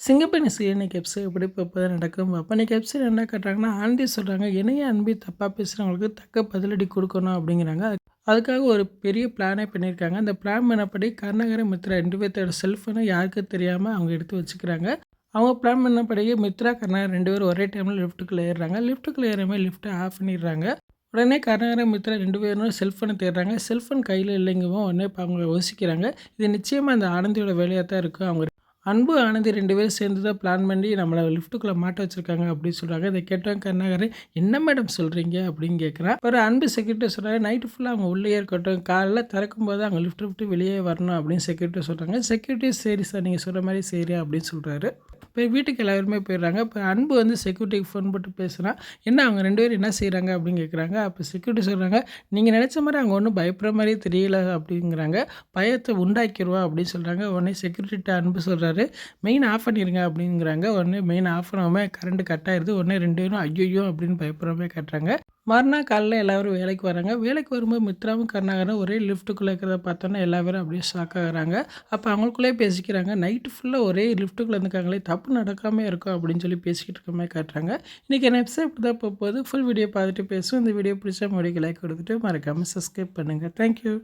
சிங்கப்பெண்ணை இன்னைக்கு எபிசோட் எப்படி இப்போ நடக்கும் அப்போ இன்னைக்கு எபிசோட் என்ன கேட்டாங்கன்னா, ஆண்டி சொல்கிறாங்க என்னையே அன்பி தப்பாக பேசுகிறவங்களுக்கு தக்க பதிலடி கொடுக்கணும் அப்படிங்கிறாங்க. அதுக்காக ஒரு பெரிய பிளானே பண்ணியிருக்காங்க. அந்த பிளான் பண்ணபடி கருணாகர மித்ரா 2 பேர்த்தோட செல்ஃபோனை யாருக்கும் தெரியாமல் அவங்க எடுத்து வச்சுக்கிறாங்க. அவங்க பிளான் பண்ணபடியே மித்ரா கருணாகரன் 2 பேரும் ஒரே டைமில் லிஃப்ட்டுக்குள்ளே ஏறுறாங்க. லிஃப்ட்டுக்குள்ளே ஏறுமே லிஃப்ட்டை ஆஃப் பண்ணிடுறாங்க. உடனே கருணாகர மித்ரா 2 பேரும் செல்ஃபோனை தேடுறாங்க. செல்ஃபோன் கையில் இல்லைங்கவும் உடனே இப்போ அவங்க யோசிக்கிறாங்க. இது நிச்சயமாக அந்த ஆனந்தியோட வேலையாக தான் இருக்கும். அவங்க அன்பு ஆனந்தி 2 பேரும் சேர்ந்து தான் பிளான் பண்ணி நம்மளை லிஃப்ட்டுக்குள்ளே மாட்ட வச்சுருக்காங்க அப்படின்னு சொல்கிறாங்க. இதை கேட்டவங்க கருணாகரன் என்ன மேடம் சொல்கிறீங்க அப்படின்னு கேட்குறான். ஒரு அன்பு செக்யூரிட்டி சொல்கிறாங்க, நைட்டு ஃபுல்லாக அவங்க உள்ளே இருக்கட்டும், காலைல திறக்கும்போது அவங்க லிஃப்ட் விட்டு வெளியே வரணும் அப்படின்னு செக்யூரிட்டி சொல்கிறாங்க. செக்யூரிட்டி சரி சார் நீங்கள் சொல்கிற மாதிரி சரி அப்படின்னு சொல்கிறாரு. இப்போ வீட்டுக்கு எல்லாருமே போயிடுறாங்க. இப்போ அன்பு வந்து செக்யூரிட்டிக்கு ஃபோன் போட்டு பேசுகிறான். என்ன அவங்க 2 பேரும் என்ன செய்கிறாங்க அப்படின்னு கேட்குறாங்க. அப்போ செக்யூரிட்டி சொல்கிறாங்க, நீங்கள் நினச்ச மாதிரி அவங்க ஒன்றும் பயப்படுற மாதிரியே தெரியல அப்படிங்கிறாங்க. பயத்தை உண்டாக்கிடுவா அப்படின்னு சொல்கிறாங்க. உடனே செக்யூரிட்டிகிட்ட அன்பு சொல்கிறாரு, மெயின் ஆஃப் பண்ணிடுங்க அப்படிங்கிறாங்க. உடனே மெயின் ஆஃப் பண்ணாமல் கரண்ட் கட் ஆயிடுது. உடனே 2 பேரும் ஐயோ அப்படின்னு பயப்படுறமே காட்டுறாங்க. மறுநாள் காலைல எல்லோரும் வேலைக்கு வராங்க. வேலைக்கு வரும்போது மித்ராவும் கருணாகரனும் ஒரே லிஃப்ட்டுக்குள்ளே இருக்கிறத பார்த்தோன்னா எல்லா பேரும் அப்படியே ஷாக் ஆகுறாங்க. அப்போ அவங்களுக்குள்ளே பேசிக்கிறாங்க, நைட்டு ஃபுல்லாக ஒரே லிஃப்ட்டுக்குள்ளே இருந்துக்காங்களே, தப்பு நடக்காமல் இருக்கும் அப்படின்னு சொல்லி பேசிக்கிட்டு இருக்க மாதிரி காட்டுறாங்க. இன்றைக்கி என்ன எபிசோட் இப்படி தான் போகுது. ஃபுல் வீடியோ பார்த்துட்டு பேசுவோம். இந்த வீடியோ பிடிச்சா முடிக்க லைக் கொடுத்துட்டு மறக்காமல் சப்ஸ்கிரைப் பண்ணுங்கள். தேங்க்யூ.